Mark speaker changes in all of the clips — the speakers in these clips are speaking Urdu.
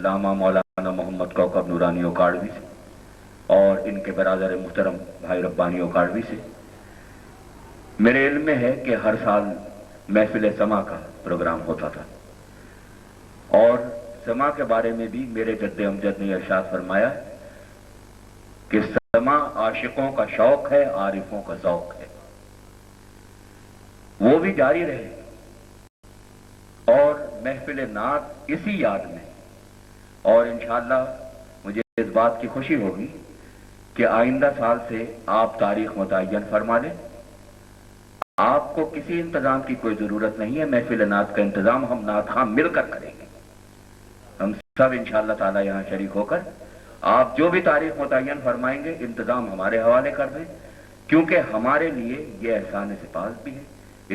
Speaker 1: علامہ مولانا محمد کوکب نورانی اکاڑوی سے اور ان کے برادر محترم بھائی ربانی اکاڑوی سے میرے علم میں ہے کہ ہر سال محفل سما کا پروگرام ہوتا تھا، اور سما کے بارے میں بھی میرے جد امجد نے ارشاد فرمایا کہ سما عاشقوں کا شوق ہے، عارفوں کا ذوق ہے، وہ بھی جاری رہے اور محفل نعت اسی یاد میں، اور انشاءاللہ مجھے اس بات کی خوشی ہوگی کہ آئندہ سال سے آپ تاریخ متعین فرما لیں۔ آپ کو کسی انتظام کی کوئی ضرورت نہیں ہے، محفل نعت کا انتظام ہم نعت خواہ مل کر کریں گے، ہم سب انشاءاللہ تعالی یہاں شریک ہو کر آپ جو بھی تاریخ متعین فرمائیں گے انتظام ہمارے حوالے کر دیں، کیونکہ ہمارے لیے یہ احسان سپاس بھی ہے،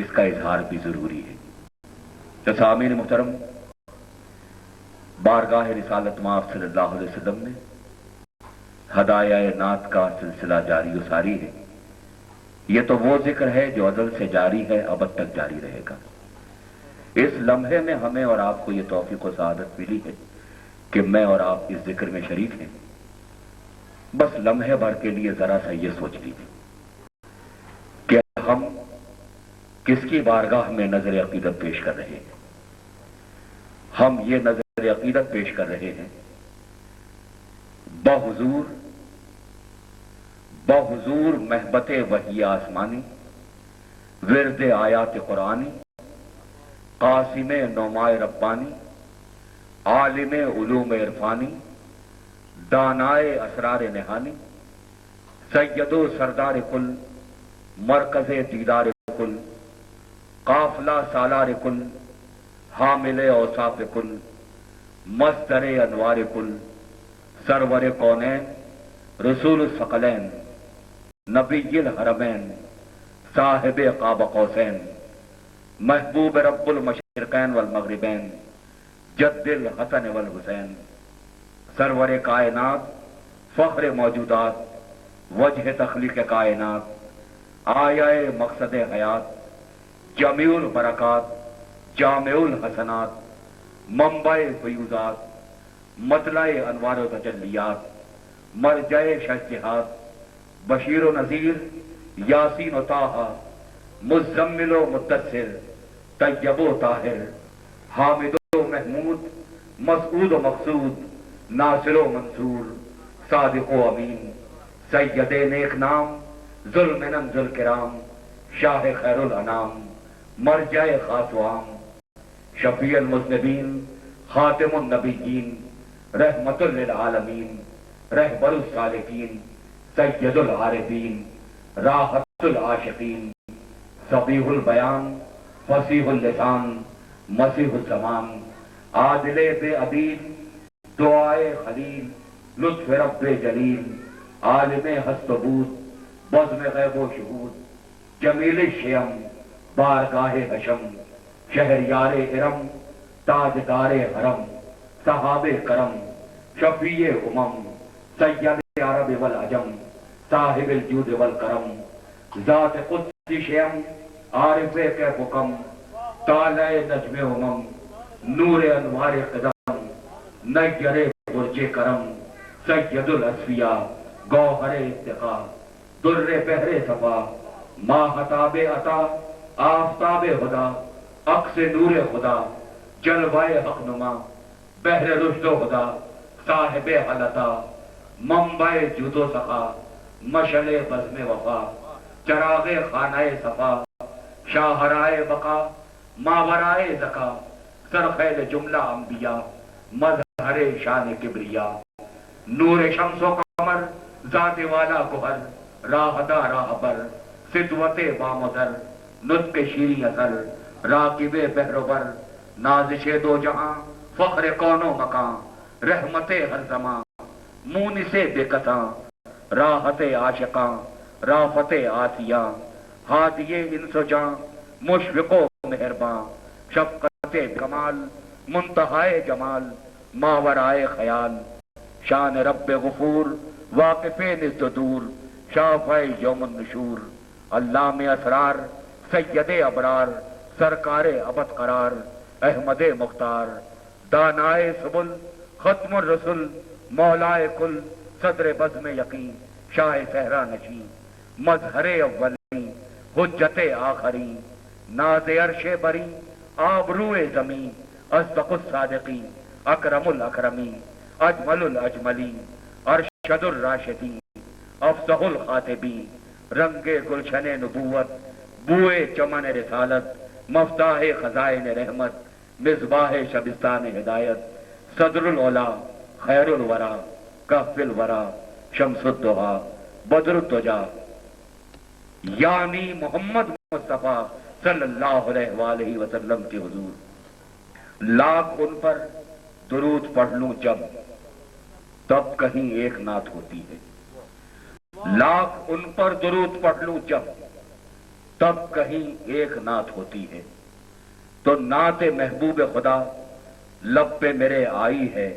Speaker 1: اس کا اظہار بھی ضروری ہے۔ تو سامعین محترم، بارگاہ رسالت مآب صلی اللہ علیہ وسلم میں ہدایہ نعت کا سلسلہ جاری و ساری ہے۔ یہ تو وہ ذکر ہے جو ازل سے جاری ہے، ابد تک جاری رہے گا۔ اس لمحے میں ہمیں اور آپ کو یہ توفیق و سعادت ملی ہے کہ میں اور آپ اس ذکر میں شریک ہیں۔ بس لمحے بھر کے لیے ذرا سا یہ سوچ لیجیے کہ ہم کس کی بارگاہ میں نظر عقیدت پیش کر رہے ہیں۔ ہم یہ نظر عقیدت پیش کر رہے ہیں بحضور محبت وحی آسمانی، ورد آیات قرآنی، قاسم نعمائے ربانی، عالم علوم عرفانی، دانائے اسرار نہانی، سید و سردار کل، مرکز دیدار کل، قافلہ سالار کل، حامل اوصاف کل، مصدر انوار کل، سرور کونین، رسول الثقلین، نبی الحرمین، صاحب قاب قوسین، محبوب رب المشرقین والمغربین، جد الحسن والحسین، سرور کائنات، فخر موجودات، وجہ تخلیق کائنات، آیا مقصد حیات، جمیع البرکات، جامع الحسنات، منبع فیوزات، مطلع انوار و تجلیات، مرجع شجہات، بشیر و نذیر، یاسین و طٰہٰ، مزمل و مدثر، طیب و طاہر، حامد و محمود، مسعود و مقصود، ناصر و منصور، صادق و امین، سید نیک نام، ذوالمنن ذوالکرام، شاہ خیر الانام، مرجع خاص و عام، شفیع المذنبین، خاتم النبیین، رحمت للعالمین، رہبر السالکین، سید العارفین، راحت العاشقین، صبیح البیان، فصیح اللسان، مسیح الزمان، عادل بے عدیل، دعائے خلیل، لطف رب جلیل، عالم ہست و بود، بزم غیب و شہود، جمیل الشیم، بارگاہ حشم، شہریار ارم، تاجدار حرم، صحاب کرم، شفیع امم، سید عرب والعجم، صاحب الجود والکرم، ذات قدس شیم، عارف کیف کم، طالع نجم امم، نور انوار قدم، نیر برج کرم، سید الاصفیاء، گوہر اتقا، در بحر صفا، ماہتاب عطا، آفتاب ہدا، عکس نور خدا، جلوہ حق نما، بحر رشد و ہدا، صاحب حلتا، منبع جود و سخا، مشعل بزم وفا، چراغ خانہ صفا، شاہرائے بقا، ماورائے زکا، سرخیل جملہ انبیاء، مظہر شان کبریا، نور شمس و قمر، ذات والا گوہر، راہدہ راہبر، سطوت بامدر، نطق شیریں اثر، راکب بحر و بر، نازش دو جہاں، فخر کون و مکان، رحمت ہر زمان، مونس بے قطاں، راحت عاشقاں، رافت آتیاں، ہادی انس و جاں، مشفق و مہرباں، شفقت کمال، منتہائے جمال، ماورائے خیال، شان رب غفور، واقف نزد و دور، شافع یوم النشور، علام اسرار، سید ابرار، سرکار ابد قرار، احمد مختار، دانائے سبل، ختم الرسل مولائے کل صدر بزم یقین شاہ صحرا نشین مظہر اولی حجت آخری ناز عرش بری آبرو زمین اصدق الصادقین اکرم الاکرمین اجمل الاجملین ارشد الراشدین افصح الخاطبین رنگ گلشن نبوت بوئے چمن رسالت مفتاح خزائن رحمت مصباح شبستان ہدایت صدر العلا خیر الورا کہف الورا شمس الدہا بدر الدجا یعنی محمد مصطفیٰ صلی اللہ علیہ وآلہ وسلم کے حضور لاکھ ان پر درود پڑھ لوں جب تب کہیں ایک نعت ہوتی ہے، لاکھ ان پر درود پڑھ لوں جب تب کہیں ایک نعت ہوتی ہے، تو نعت محبوب خدا لب پہ میرے آئی ہے،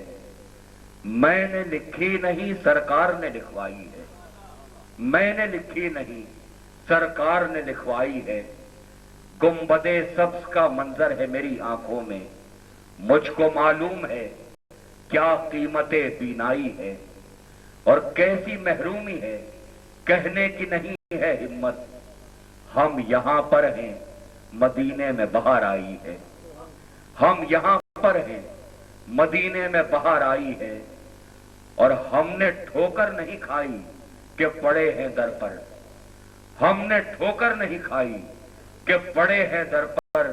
Speaker 1: میں نے لکھی نہیں سرکار نے لکھوائی ہے، میں نے لکھی نہیں سرکار نے لکھوائی ہے، گنبد سبز کا منظر ہے میری آنکھوں میں، مجھ کو معلوم ہے کیا قیمت بینائی ہے اور کیسی محرومی ہے، کہنے کی نہیں ہے ہمت، ہم یہاں پر ہیں مدینے میں بہار آئی ہے، ہم یہاں پر ہیں مدینے میں بہار آئی ہے، اور ہم نے ٹھوکر نہیں کھائی کہ پڑے ہیں در پر، ہم نے ٹھوکر نہیں کھائی کہ پڑے ہیں در پر،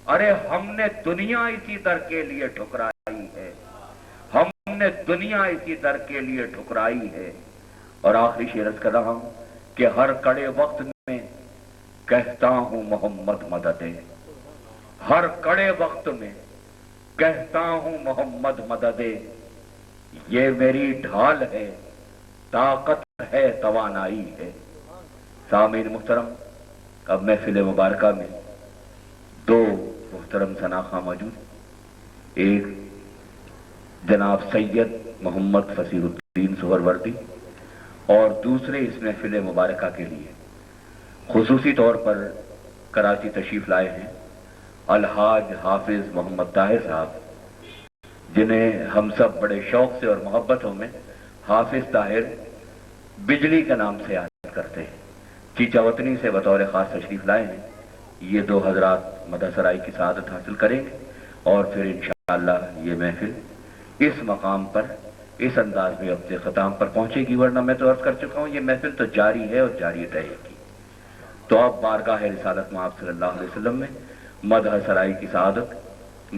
Speaker 1: ارے ہم نے دنیا اسی در کے لیے ٹھکرائی ہے، ہم نے دنیا اسی در کے لیے ٹھکرائی ہے۔ اور آخری شعر عرض کر رہا ہوں کہ ہر کڑے وقت میں کہتا ہوں محمد مدد، ہر کڑے وقت میں کہتا ہوں محمد مدد، یہ میری ڈھال ہے طاقت ہے توانائی ہے۔ سامعین محترم، اب محفل مبارکہ میں دو محترم شناخواں موجود، ایک جناب سید محمد فصیح الدین سہروردی اور دوسرے اس محفل مبارکہ کے لیے خصوصی طور پر کراچی تشریف لائے ہیں الحاج حافظ محمد طاہر صاحب، جنہیں ہم سب بڑے شوق سے اور محبتوں میں حافظ طاہر بجلی کے نام سے یاد کرتے ہیں، چیچا وطنی سے بطور خاص تشریف لائے ہیں۔ یہ دو حضرات مدح سرائی کی سعادت حاصل کریں گے اور پھر انشاءاللہ یہ محفل اس مقام پر اس انداز میں اپنے ختام پر پہنچے گی، ورنہ میں تو عرض کر چکا ہوں یہ محفل تو جاری ہے اور جاری رہے گی۔ تو اب بارگاہ رسالت مآب صلی اللہ علیہ وسلم میں مدح سرائی کی سعادت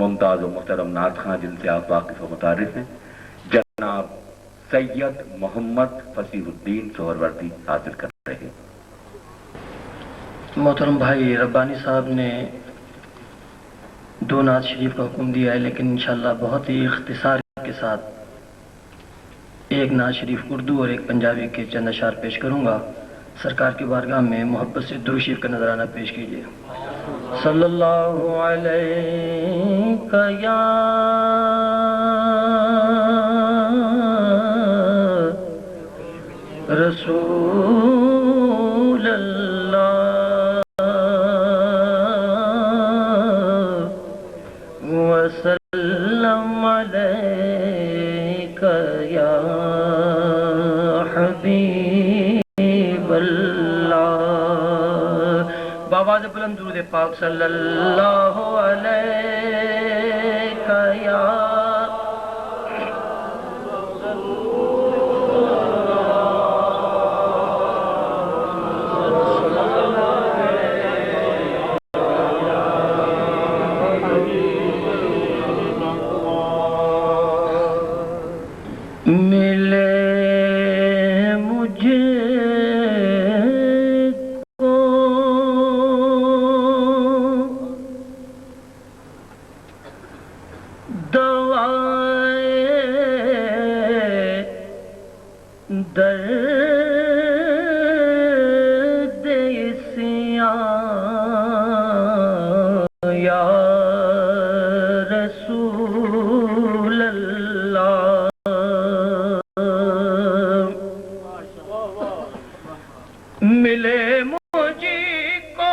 Speaker 1: ممتاز و محترم نعت خواں جن سے آپ واقف و متعارف ہیں جناب سید محمد فصیح الدین سہروردی حاصل کر رہے ہیں۔
Speaker 2: محترم بھائی ربانی صاحب نے دو نعت شریف کا حکم دیا ہے، لیکن انشاءاللہ بہت ہی اختصار کے ساتھ ایک نعت شریف اردو اور ایک پنجابی کے چند اشعار پیش کروں گا۔ سرکار کی بارگاہ میں محبت سے درود شریف کا نذرانہ پیش کیجیے۔ صلی اللہ علیہ یا رسول اللہ وسلم علیک یا حبیب اللہ، بآواز بلند درود پاک صلی اللہ علیک یا درد اسیاں یا رسول اللہ، ملے مجھے کو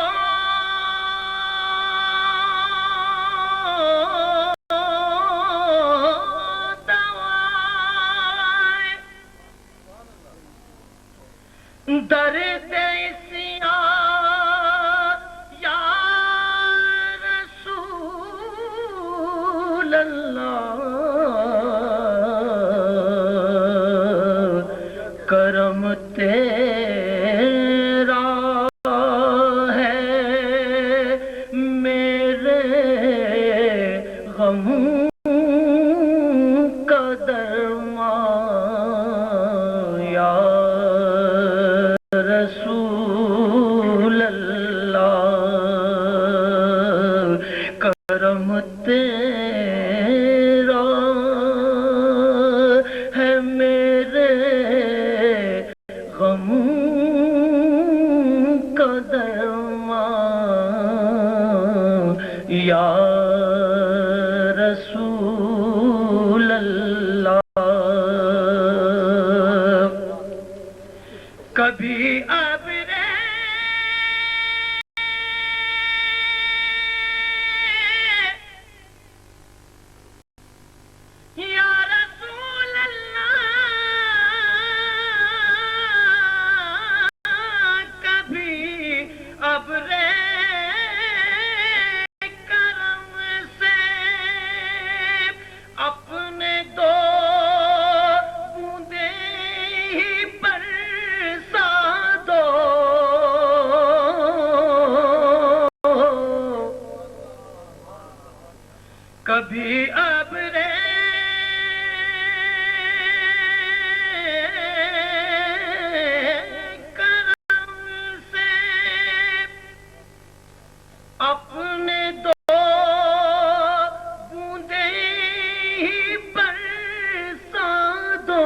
Speaker 2: درد درد اسیاں یا رسول اللہ کرم تیرا ہے میرے غم کا درمان یا رسول اللہ کرم تیرا ہے میرے غم کا درمان یا رسول اللہ کبھی ابرے یا رسول اللہ کبھی ابرے کرم سے اپنے دو بوندیں ہی برسا دو کبھی ابرے کرم سے اپنے دو بوندیں ہی برسا دو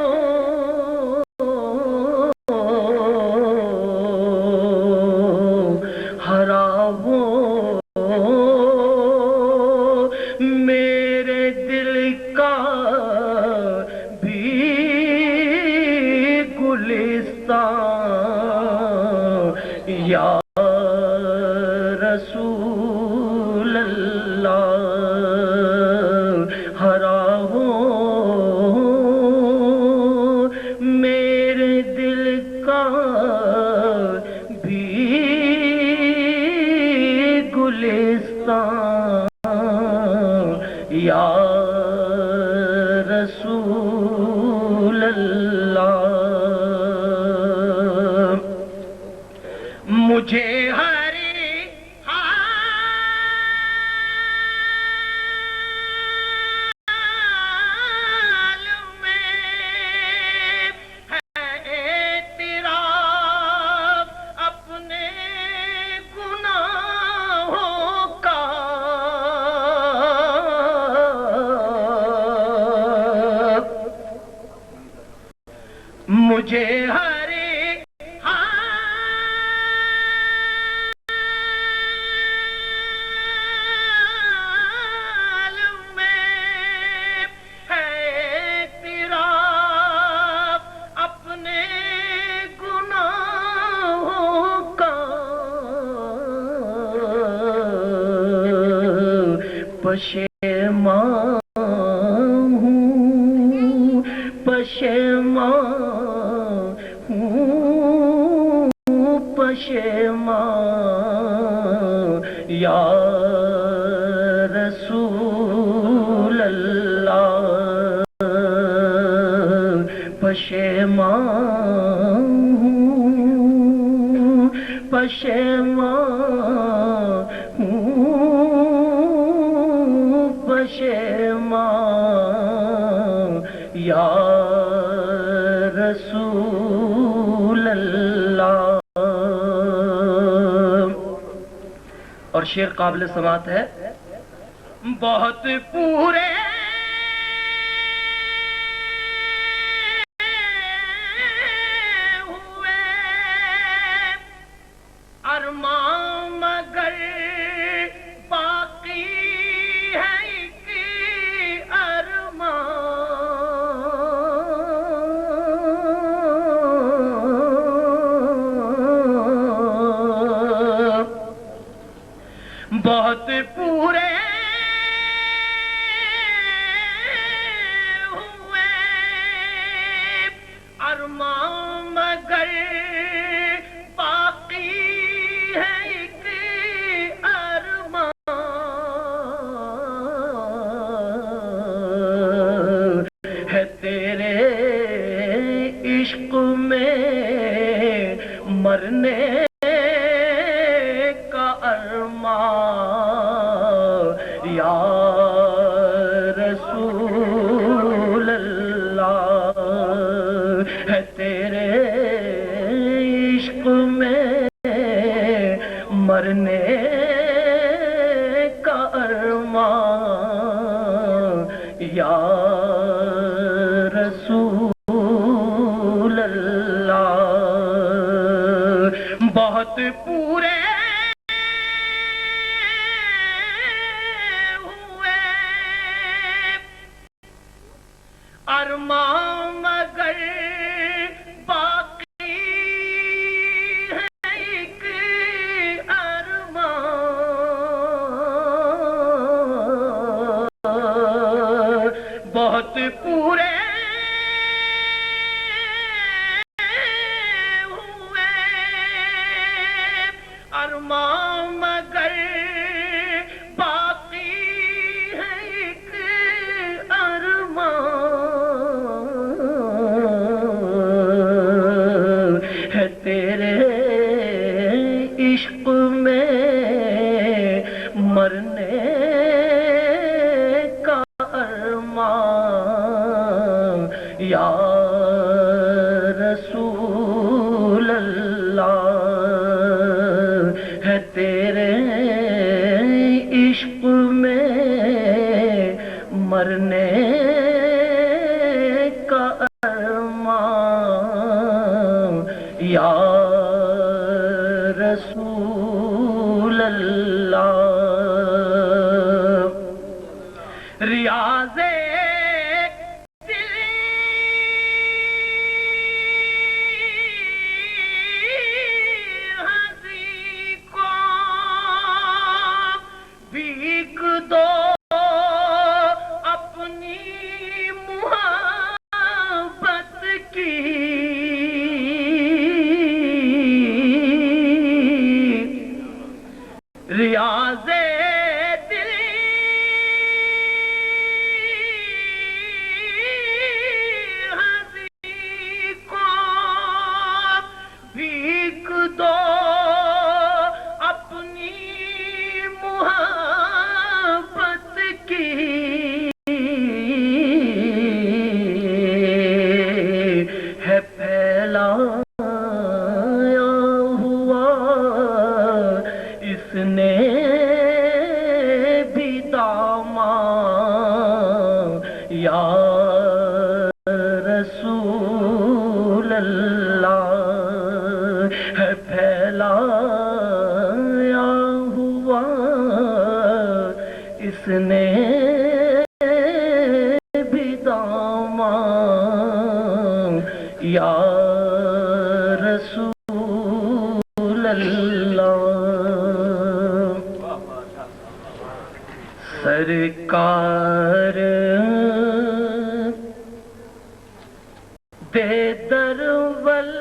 Speaker 2: ہراو میرے دل کا بھی گلستان یا رسول اللہ ہراو میرے دل کا بھی گلستان یا رسول اللہ مجھے ہر حال میں ہے اعتراف اپنے گناہوں کا مجھے ہر حال میں ہے اعتراف اپنے گناہوں کا پشیمان ہوں پشیمان ہوں پشیمان یا رسول اللہ پشیمان ہوں پشیمان ہوں پشیمان یا رسول اللہ اور شعر قابل سماعت ہے بہت پورے ہوئے ارمان مگر باقی ہے ایک ارمان بہت پورے بہت پورے ہوئے ارمان مگر باقی ہے ایک ارمان بہت پورے ارمان مگر باقی ہے ایک ارمان ہے تیرے عشق میں مرنے کا ارمان یا رسول اللہ ہے تیرے عشق میں مرنے کا ارمان یا رسول اللہ ریاض دو اپنی محبت کی ریاض دل ہنسی کو بھیک دو اپنی محبت کی ہے پھیلایا ہوا اس نے بھی دامن یا رسول اللہ ہے پھیلایا ہوا اس نے بھی دامن یا رسول اللہ سرکار دے درولے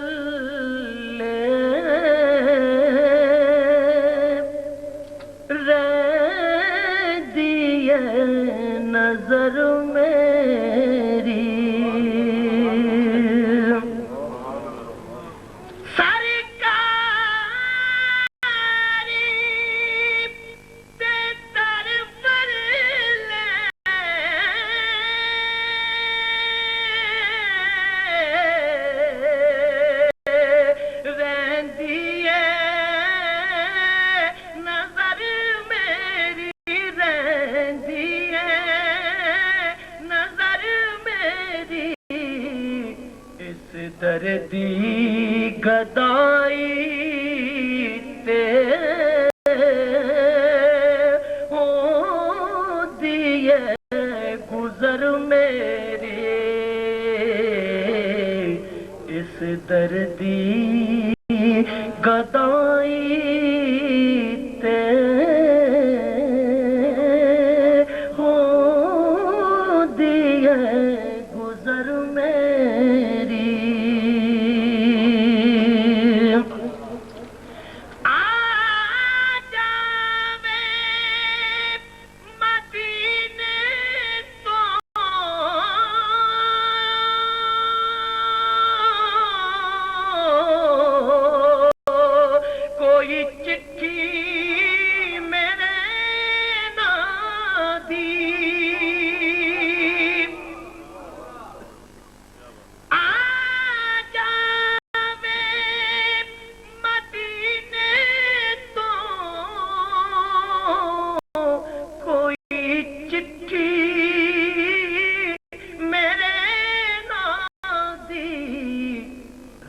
Speaker 2: نظر میری دردی گدائی تے ہو دیے گزر میرے اس دردی گدائی تے ہو دیے گزر میری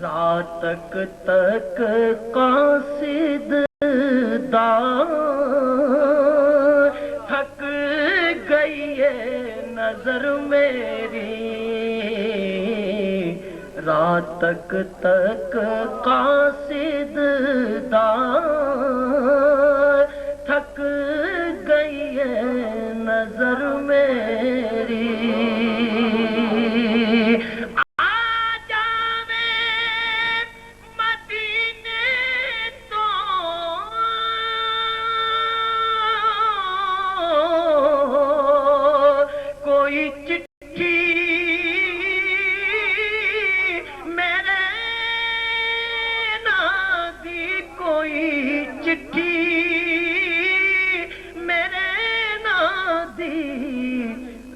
Speaker 2: رات تک قاصد دار تھک گئی ہے نظر میری، رات تک قاصد دار تھک گئی ہے نظر میری،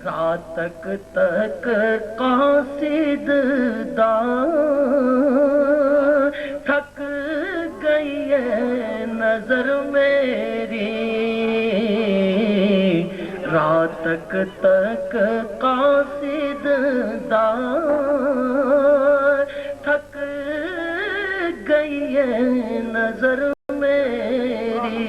Speaker 2: رات تک قاصد دار تھک گئی ہے نظر میری، رات تک قاصد دار تھک گئی ہے نظر میری،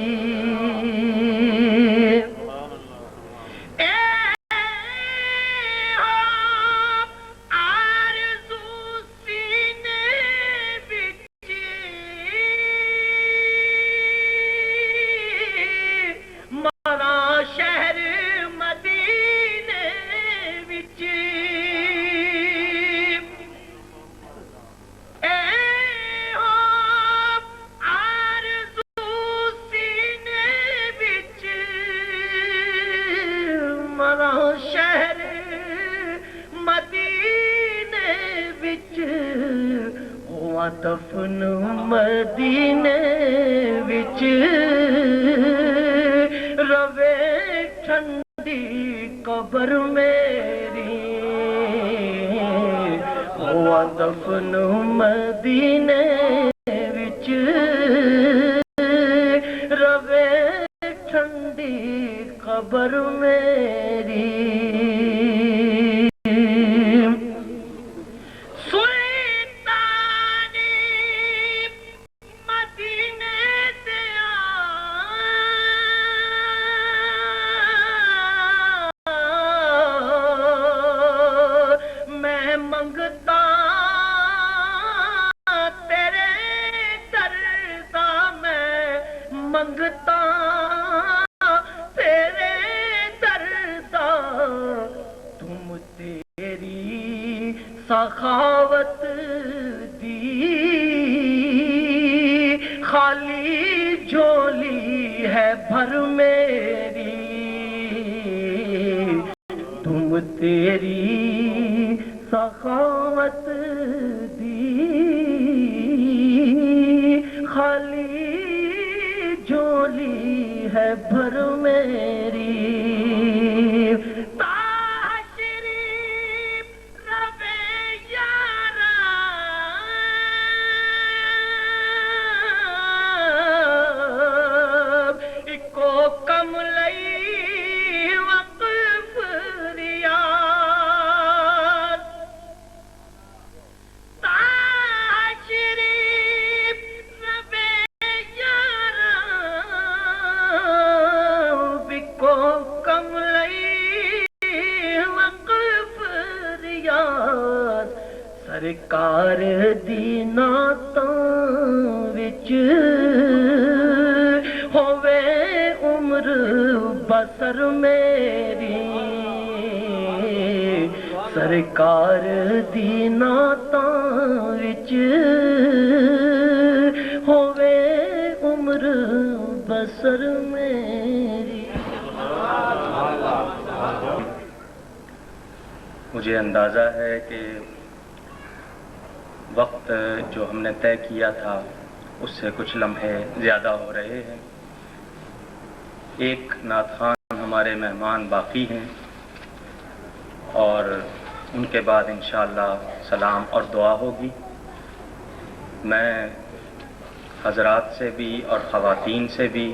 Speaker 2: شہر مدینے وچ ہوا دفن مدینے وچ روے ٹھنڈی قبر میری، ہوا دفن مدینے وچ روے ٹھنڈی قبر میری، منگتا تیرے دردا، تم تیری سخاوت دی خالی جھولی ہے بھر میری، تم تیری سخاوت دی خالی جھولی ہے بھر میری، تشریف روے یارا اکو کم لئی وقف ریاض، سرکار دی نعتاں وچ ہووے عمر بسر میری، سرکار دی نعتاں وچ ہووے عمر بسر میری۔
Speaker 3: مجھے اندازہ ہے کہ وقت جو ہم نے طے کیا تھا اس سے کچھ لمحے زیادہ ہو رہے ہیں۔ ایک نعت خوان ہمارے مہمان باقی ہیں اور ان کے بعد انشاءاللہ سلام اور دعا ہوگی۔ میں حضرات سے بھی اور خواتین سے بھی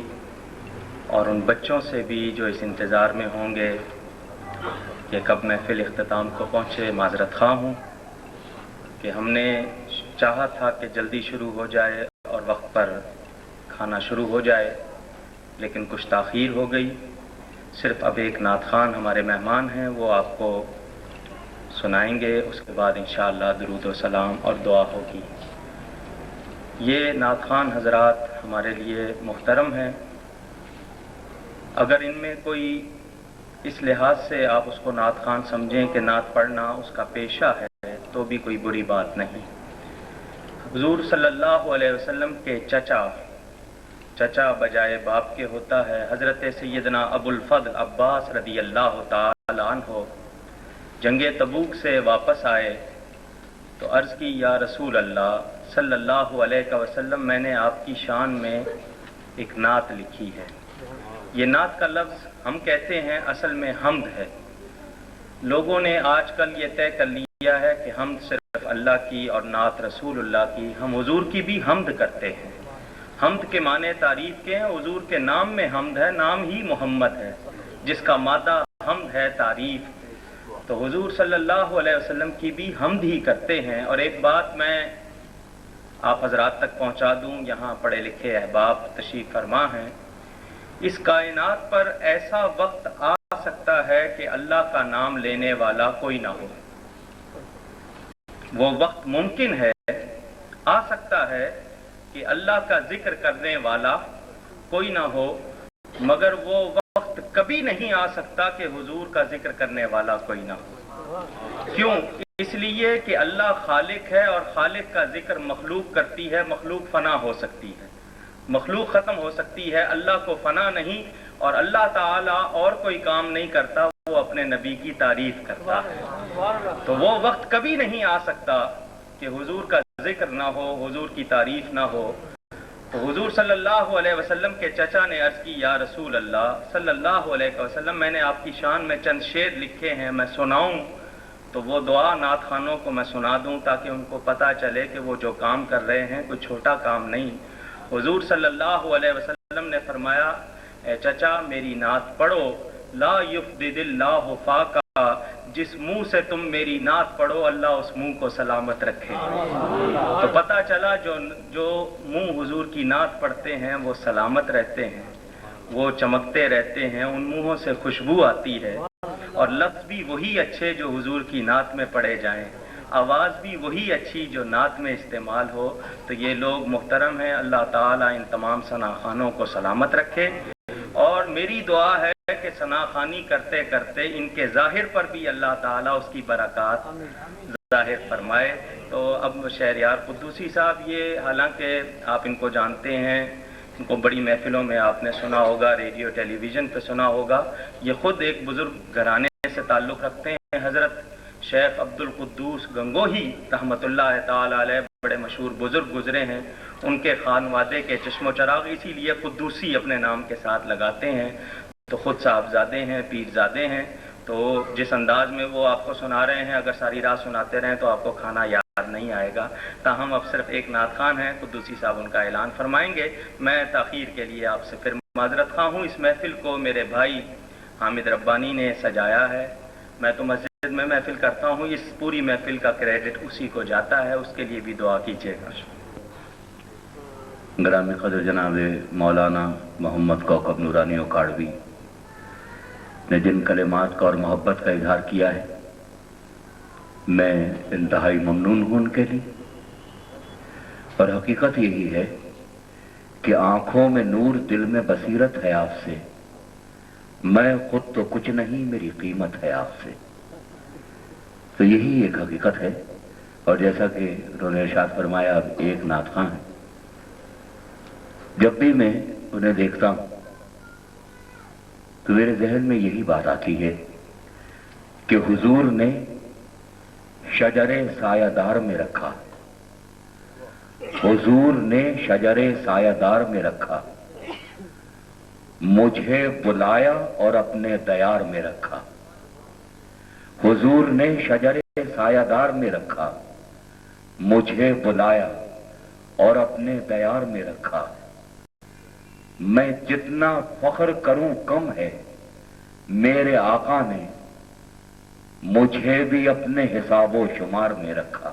Speaker 3: اور ان بچوں سے بھی جو اس انتظار میں ہوں گے کہ کب محفل اختتام کو پہنچے، معذرت خواہ ہوں کہ ہم نے چاہا تھا کہ جلدی شروع ہو جائے اور وقت پر کھانا شروع ہو جائے، لیکن کچھ تاخیر ہو گئی۔ صرف اب ایک نعت خوان ہمارے مہمان ہیں، وہ آپ کو سنائیں گے، اس کے بعد انشاءاللہ درود و سلام اور دعا ہوگی۔ یہ نعت خوان حضرات ہمارے لیے محترم ہیں، اگر ان میں کوئی اس لحاظ سے آپ اس کو نعت خوان سمجھیں کہ نعت پڑھنا اس کا پیشہ ہے تو بھی کوئی بری بات نہیں۔ حضور صلی اللہ علیہ وسلم کے چچا بجائے باپ کے ہوتا ہے۔ حضرت سیدنا ابو الفضل عباس رضی اللہ تعالی عنہ جنگ تبوک سے واپس آئے تو عرض کی، یا رسول اللہ صلی اللہ علیہ وسلم، میں نے آپ کی شان میں ایک نعت لکھی ہے۔ یہ نعت کا لفظ ہم کہتے ہیں، اصل میں حمد ہے۔ لوگوں نے آج کل یہ طے کر لیا ہے کہ حمد صرف اللہ کی اور نعت رسول اللہ کی۔ ہم حضور کی بھی حمد کرتے ہیں۔ حمد کے معنی تعریف کے ہیں، حضور کے نام میں حمد ہے، نام ہی محمد ہے، جس کا مادہ حمد ہے، تعریف۔ تو حضور صلی اللہ علیہ وسلم کی بھی حمد ہی کرتے ہیں۔ اور ایک بات میں آپ حضرات تک پہنچا دوں، یہاں پڑھے لکھے احباب تشریف فرما ہیں، اس کائنات پر ایسا وقت آ سکتا ہے کہ اللہ کا نام لینے والا کوئی نہ ہو۔ وہ وقت ممکن ہے، آ سکتا ہے کہ اللہ کا ذکر کرنے والا کوئی نہ ہو، مگر وہ وقت کبھی نہیں آ سکتا کہ حضور کا ذکر کرنے والا کوئی نہ ہو۔ کیوں؟ اس لیے کہ اللہ خالق ہے، اور خالق کا ذکر مخلوق کرتی ہے۔ مخلوق فنا ہو سکتی ہے، مخلوق ختم ہو سکتی ہے، اللہ کو فنا نہیں۔ اور اللہ تعالی اور کوئی کام نہیں کرتا، وہ اپنے نبی کی تعریف کرتا ہے۔ تو وہ وقت کبھی نہیں آ سکتا کہ حضور کا ذکر نہ ہو، حضور کی تعریف نہ ہو۔ تو حضور صلی اللہ علیہ وسلم کے چچا نے عرض کی، یا رسول اللہ صلی اللہ علیہ وسلم، میں نے آپ کی شان میں چند شعر لکھے ہیں، میں سناؤں؟ تو وہ دعا نعت خوانوں کو میں سنا دوں تاکہ ان کو پتہ چلے کہ وہ جو کام کر رہے ہیں کوئی چھوٹا کام نہیں۔ حضور صلی اللہ علیہ وسلم نے فرمایا، اے چچا میری نعت پڑھو، لا یفدد اللہ فاقا، جس منہ سے تم میری نعت پڑھو اللہ اس منہ کو سلامت رکھے۔ تو پتہ چلا جو منہ حضور کی نعت پڑھتے ہیں وہ سلامت رہتے ہیں، وہ چمکتے رہتے ہیں، ان منہوں سے خوشبو آتی ہے، اور لفظ بھی وہی اچھے جو حضور کی نعت میں پڑھے جائیں، آواز بھی وہی اچھی جو نعت میں استعمال ہو۔ تو یہ لوگ محترم ہیں، اللہ تعالیٰ ان تمام ثنا خوانوں کو سلامت رکھے۔ اور میری دعا ہے کہ ثنا خوانی کرتے کرتے ان کے ظاہر پر بھی اللہ تعالیٰ اس کی برکات ظاہر فرمائے۔ تو اب شہریار قدوسی صاحب، یہ حالانکہ آپ ان کو جانتے ہیں، ان کو بڑی محفلوں میں آپ نے سنا ہوگا، ریڈیو ٹیلی ویژن پہ سنا ہوگا، یہ خود ایک بزرگ گھرانے سے تعلق رکھتے ہیں۔ حضرت شیخ عبد القدوس گنگوہی رحمۃ اللہ تعالی علیہ بڑے مشہور بزرگ گزرے ہیں، ان کے خانوادے کے چشم و چراغ، اسی لیے قدوسی اپنے نام کے ساتھ لگاتے ہیں۔ تو خود صاحبزادے ہیں، پیرزادے ہیں، تو جس انداز میں وہ آپ کو سنا رہے ہیں، اگر ساری رات سناتے رہیں تو آپ کو کھانا یاد نہیں آئے گا۔ تاہم اب صرف ایک نعت خوان ہیں، قدوسی صاحب ان کا اعلان فرمائیں گے۔ میں تاخیر کے لیے آپ سے پھر معذرت خواہ ہوں۔ اس محفل کو میرے بھائی حامد ربانی نے سجایا ہے، میں تو مسجد میں محفل کرتا ہوں، اس پوری محفل کا کریڈٹ اسی کو جاتا ہے، اس کے لیے بھی دعا کیجیے گا۔
Speaker 1: گرامی قدر جناب مولانا محمد کوکب نورانی اکاڑوی نے جن کلمات کا اور محبت کا اظہار کیا ہے، میں انتہائی ممنون ہوں ان کے لیے۔ اور حقیقت یہی ہے کہ آنکھوں میں نور، دل میں بصیرت ہے آپ سے، میں خود تو کچھ نہیں، میری قیمت ہے آپ سے۔ تو یہی ایک حقیقت ہے۔ اور جیسا کہ انہوں نے ارشاد فرمایا، اب ایک نعت خواں ہے، جب بھی میں انہیں دیکھتا ہوں تو میرے ذہن میں یہی بات آتی ہے کہ حضور نے شجر سایہ دار میں رکھا، حضور نے شجر سایہ دار میں رکھا، مجھے بلایا اور اپنے دیار میں رکھا۔ حضور نے شجر سایہ دار میں رکھا، مجھے بلایا اور اپنے دیار میں رکھا۔ میں جتنا فخر کروں کم ہے، میرے آقا نے مجھے بھی اپنے حساب و شمار میں رکھا۔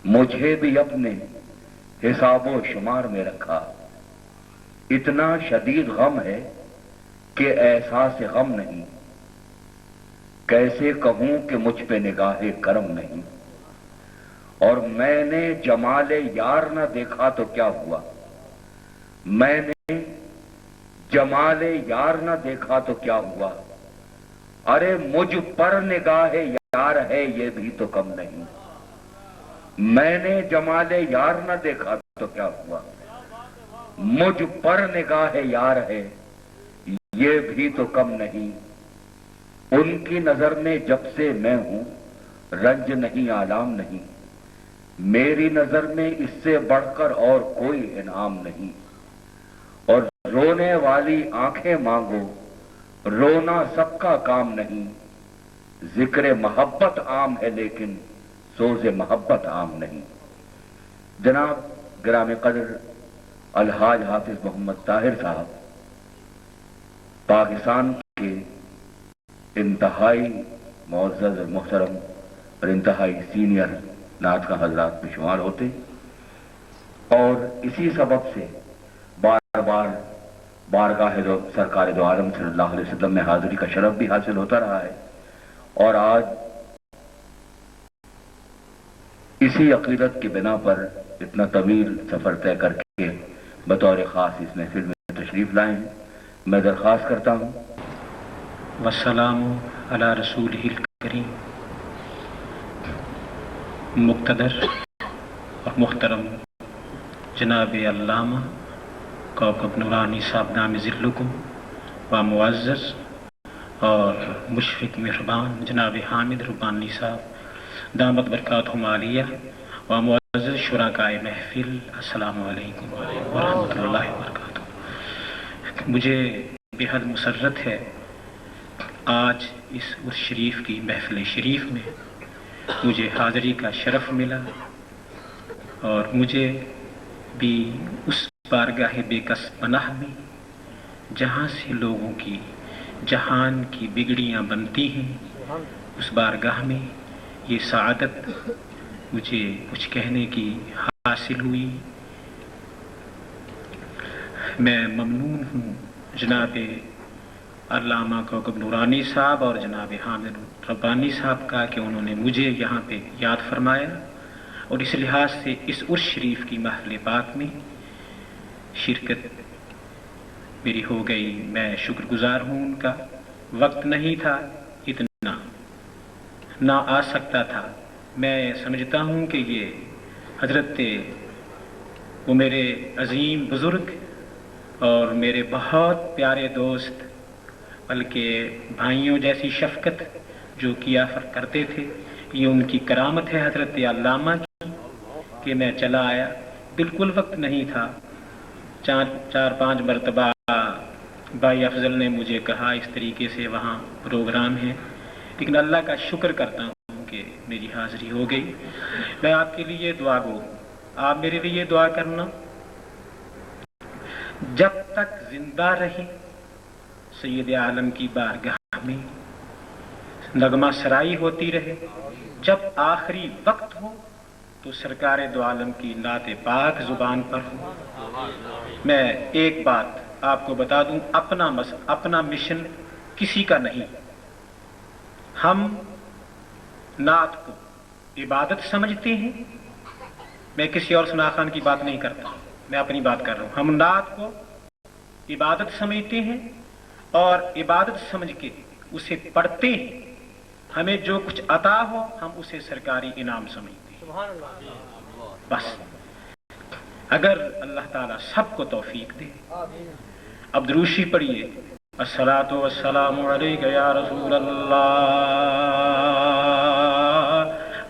Speaker 1: مجھے بھی اپنے حساب و شمار میں رکھا، اتنا شدید غم ہے کہ احساس غم نہیں، کیسے کہوں کہ مجھ پہ نگاہ کرم نہیں، اور میں نے جمال یار نہ دیکھا تو کیا ہوا، میں نے جمال یار نہ دیکھا تو کیا ہوا، ارے مجھ پر نگاہ یار ہے یہ بھی تو کم نہیں، میں نے جمال یار نہ دیکھا تو کیا ہوا، مجھ پر نگاہ یار ہے یہ بھی تو کم نہیں، ان کی نظر میں جب سے میں ہوں رنج نہیں آلام نہیں، میری نظر میں اس سے بڑھ کر اور کوئی انعام نہیں، اور رونے والی آنکھیں مانگو رونا سب کا کام نہیں، ذکر محبت عام ہے لیکن سوز محبت عام نہیں۔ جناب گرامی قدر الحاج حافظ محمد طاہر صاحب پاکستان کے انتہائی معزز محترم اور انتہائی سینئر نعت کا حضرات میں شمار ہوتے، اور اسی سبب سے بار بار بارگاہ سرکار دو عالم صلی اللہ علیہ وسلم میں حاضری کا شرف بھی حاصل ہوتا رہا ہے، اور آج اسی عقیدت کی بنا پر اتنا طویل سفر طے کر کے بطور خاص اس محفل میں تشریف لائے ہیں۔ میں درخواست کرتا ہوں
Speaker 4: والسلام علی رسولہ الکریم۔ مقتدر اور محترم جناب علامہ کوکب نورانی صاحب نام ذلکم و معزز اور مشفق مہربان جناب حامد ربانی صاحب دامت برکاتہم عالیہ و معزز شرکائے محفل، السلام علیکم ورحمۃ اللہ وبرکاتہ۔ مجھے بے حد مسرت ہے آج اس عرس شریف کی محفل شریف میں مجھے حاضری کا شرف ملا، اور مجھے بھی اس بارگاہ بے کس پناہ میں جہاں سے لوگوں کی جہان کی بگڑیاں بنتی ہیں، اس بارگاہ میں یہ سعادت مجھے کچھ کہنے کی حاصل ہوئی۔ میں ممنون ہوں جناب علامہ کوکب نورانی صاحب اور جناب حامد ربانی صاحب کا کہ انہوں نے مجھے یہاں پہ یاد فرمایا، اور اس لحاظ سے اس عرس شریف کی محفل پاک میں شرکت میری ہو گئی۔ میں شکر گزار ہوں ان کا۔ وقت نہیں تھا اتنا، نہ آ سکتا تھا۔ میں سمجھتا ہوں کہ یہ حضرت وہ میرے عظیم بزرگ اور میرے بہت پیارے دوست، بلکہ بھائیوں جیسی شفقت جو کیا کرتے تھے، یہ ان کی کرامت ہے حضرت علامہ کی کہ میں چلا آیا۔ بالکل وقت نہیں تھا۔ چار پانچ مرتبہ بھائی افضل نے مجھے کہا اس طریقے سے وہاں پروگرام ہے، لیکن اللہ کا شکر کرتا ہوں کہ میری حاضری ہو گئی۔ میں آپ کے لیے دعا گو، آپ میرے لیے دعا کرنا، جب تک زندہ رہے سید عالم کی بارگاہ میں نغمہ سرائی ہوتی رہے، جب آخری وقت ہو تو سرکار دو عالم کی نعت پاک زبان پر ہو۔ میں ایک بات آپ کو بتا دوں، اپنا مشن کسی کا نہیں۔ ہم نعت کو عبادت سمجھتے ہیں، میں کسی اور ثنا خان کی بات نہیں کرتا، میں اپنی بات کر رہا ہوں۔ ہم نعت کو عبادت سمجھتے ہیں اور عبادت سمجھ کے اسے پڑھتے ہیں، ہمیں جو کچھ عطا ہو ہم اسے سرکاری انعام سمجھتے ہیں۔ بس اگر اللہ تعالیٰ سب کو توفیق دے۔ اب دروشی پڑھیے، الصلاۃ والسلام علیک یا رسول اللہ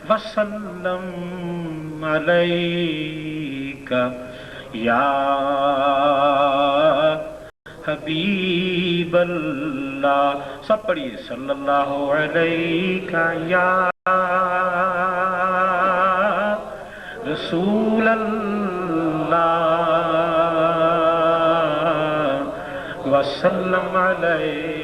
Speaker 4: وسلم علیک یا حبیب اللہ۔ سب پڑھیے، صلی اللہ علیہ یا رسول اللہ وسلم علیہ۔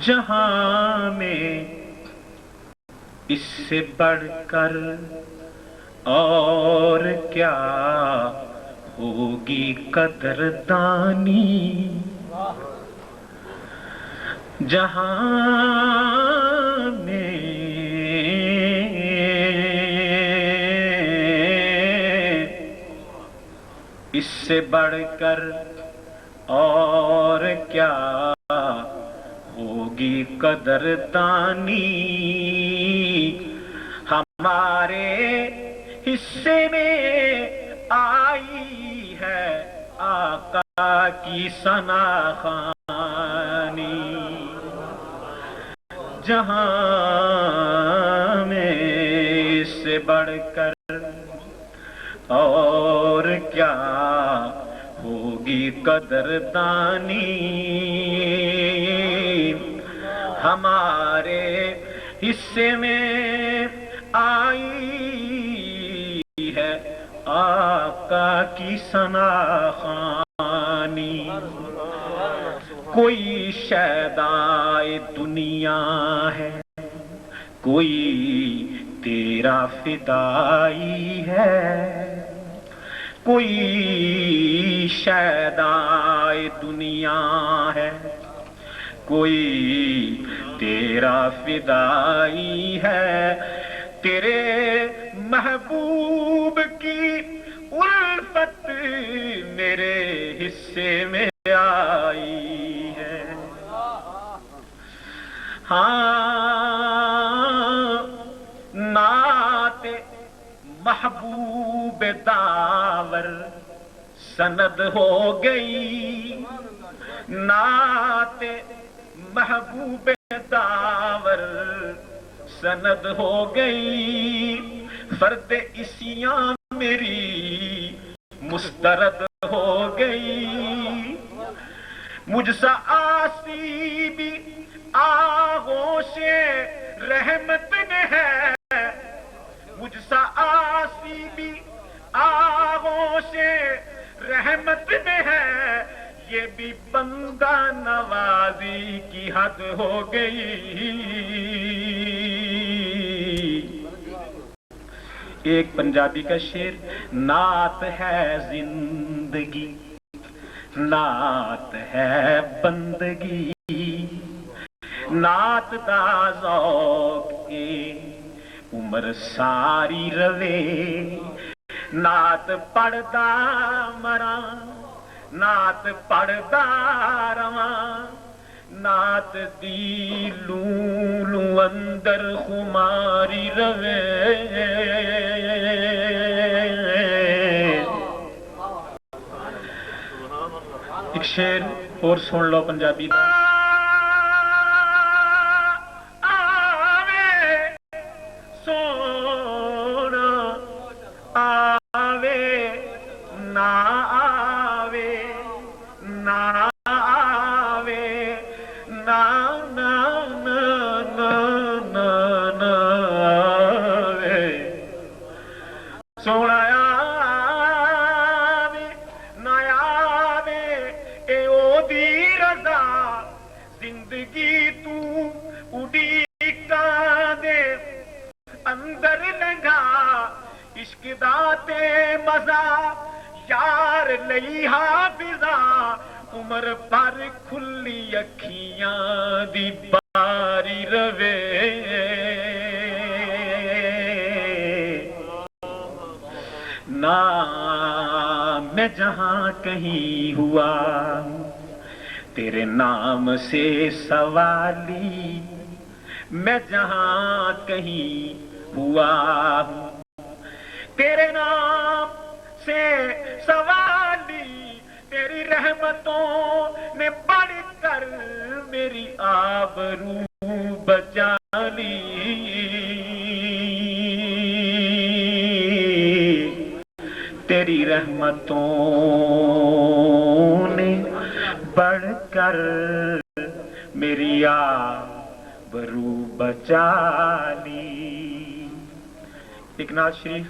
Speaker 4: جہاں میں اس سے بڑھ کر اور کیا ہوگی قدردانی، جہاں میں اس سے بڑھ کر اور کیا ہوگی قدردانی، ہمارے حصے میں آئی ہے آقا کی ثنا خوانی، جہاں میں اس سے بڑھ کر اور کیا ہوگی قدردانی، ہمارے حصے میں آئی ہے آقا کی ثنا خوانی، کوئی شیدائے دنیا ہے، کوئی تیرا فدائی ہے، کوئی شیدائے دنیا ہے، کوئی تیرا فدائی ہے، تیرے محبوب کی الفت میرے حصے میں آئی ہے، ہاں نعت محبوب داور سند ہو گئی، نعت محبوب داور سند ہو گئی، فرد عصیاں میری مسترد ہو گئی، مجھ سا آسی بھی آغوش رحمت میں ہے، مجھ سا آسی بھی آغوش رحمت میں ہے، یہ بھی بندہ نوازی کی حد ہو گئی۔ ایک پنجابی کا شعر، نعت ہے زندگی، نعت ہے بندگی، نعت دا ذوق عمر ساری روے، نعت پڑھدا مراں نعت پڑھدا رواں، نعت دی لوں لوں اندر خماری روے۔ ایک شعر اور سن لو پنجابی دا، زندگی تو اڈیکا دے اندر لنگا، عشق داتے مزہ یار لئی حافظہ، عمر پر کھلی اکھیاں دی باری روے۔ نام میں جہاں کہیں ہوا تیرے نام سے سوالی، میں جہاں کہیں ہوا تیرے نام سے سوالی، تیری رحمتوں نے بڑھ کر میری میری آبرو بچا لی، تیری رحمتوں نے بڑھ کر میری آبرو بچا لی۔ ایک نعت شریف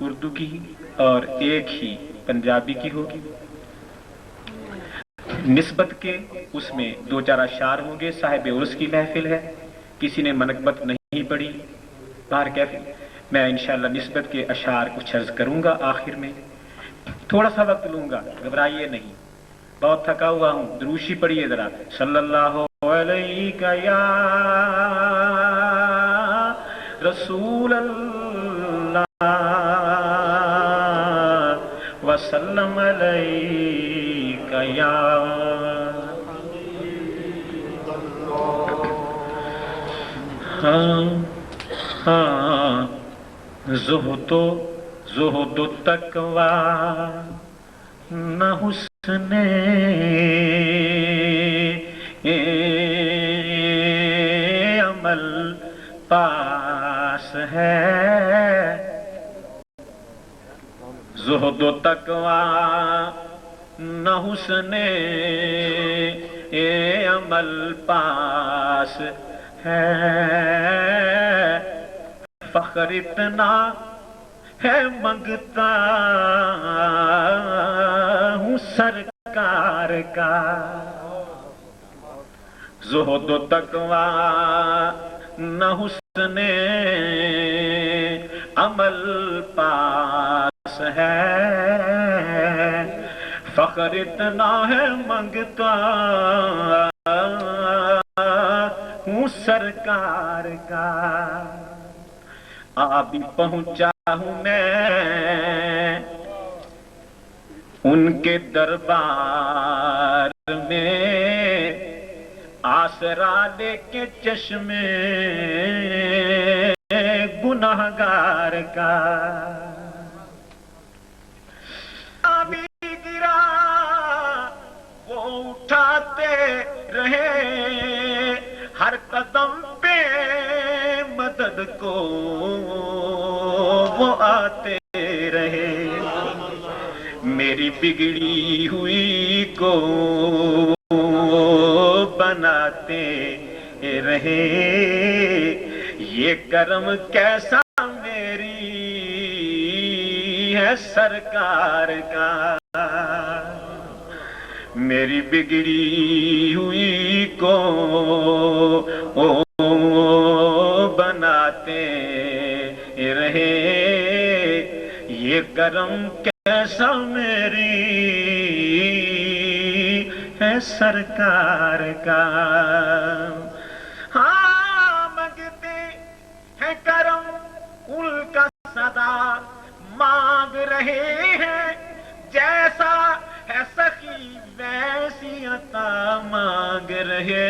Speaker 4: اردو کی اور ایک ہی پنجابی کی ہوگی، نسبت کے اس میں دو چار اشعار ہوں گے، صاحب عرس کی محفل ہے، کسی نے منقبت نہیں پڑھی، باہر کیفی میں انشاءاللہ نسبت کے اشعار کچھ عرض کروں گا، آخر میں تھوڑا سا وقت لوں گا، گھبرائیے نہیں، بہت تھکا ہوا ہوں، دروشی پڑھیے ذرا، صلی اللہ علیہ یا رسول اللہ وسلم علیک یا زہد و تقوی نہ حسن عمل پاس ہے، زہد و تقوی نہ حسن عمل پاس ہے، فخر اتنا ہے منگتا ہوں سرکار کا، زہد و تقوی نہ حسن عمل پاس ہے، فخر اتنا ہے منگتا ہوں سرکار کا، ابھی پہنچا ہوں میں ان کے دربار میں، آسرا لے کے چشمے گناہگار کا، ابھی گرا وہ اٹھاتے رہے، ہر قدم پہ مدد کو وہ آتے رہے، میری بگڑی ہوئی کو بناتے رہے، یہ کرم کیسا میری ہے سرکار کا، میری بگڑی ہوئی کو بناتے رہے، یہ کرم کیسا میری ہے سرکار کا، ہاں مانگتے ہیں کرم ان کا صدا مانگ رہے ہیں، جیسا ہے سخی ویسی عطا مانگ رہے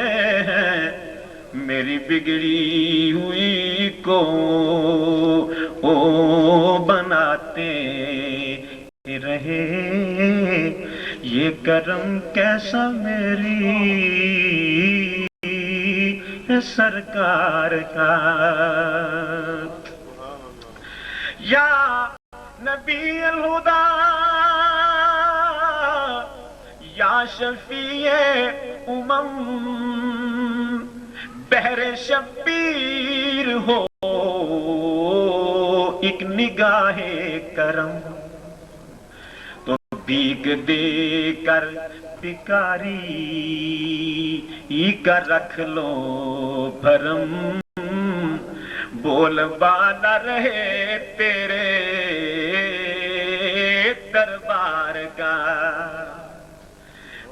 Speaker 4: ہیں، میری بگڑی ہوئی کو بناتے رہے، یہ کرم کیسا میری ہے سرکار کا، یا نبی الہدیٰ یا شفیع امم، بحر شبیر ہو ایک نگاہ کرم، تو بھیک دے کر بھکاری کا رکھ لو بھرم، بول بالا رہے تیرے دربار کا،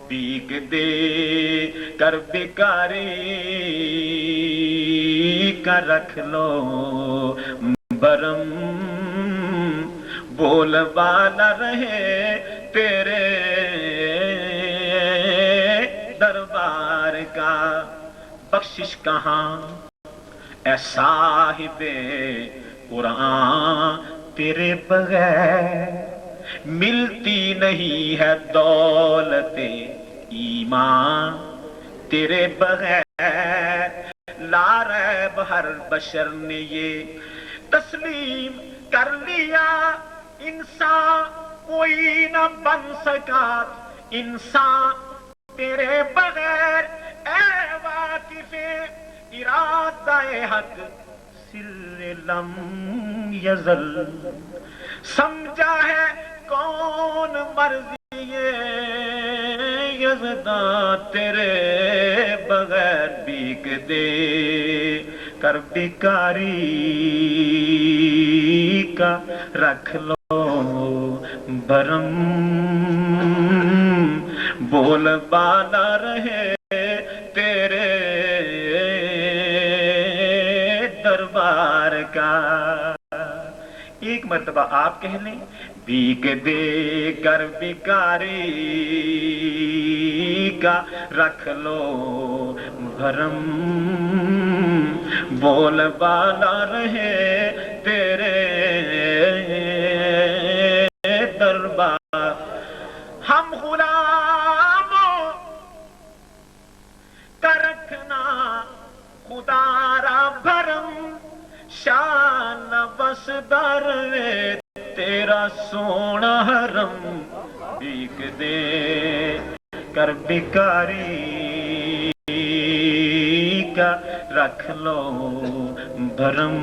Speaker 4: بھیک دے کر بھکاری کا رکھ لو برم، بول بالا رہے تیرے دربار کا، بخشش کہاں اے صاحب قرآن تیرے بغیر، ملتی نہیں ہے دولت ایمان تیرے بغیر لا ریب ہر بشر نے یہ تسلیم کر لیا، انسان کوئی نہ بن سکا انسان تیرے بغیر، اے واقف ارادہ حق سر لم یزل، سمجھا ہے کون مرضی یزداں تیرے بغیر، بھیک دے کر بیکاری کا رکھ لو بھرم، بول بالا رہے تیرے دربار کا۔ ایک مرتبہ آپ کہہ لیں، بھیک دے کر بیکاری کا رکھ لو بھرم، بول بالا رہے تیرے دربار۔ ہم غلاموں کا رکھنا خدا را بھرم، شان بس در تیرا سونا حرم، بھیک دے کر بیکاری کا رکھ لو بھرم۔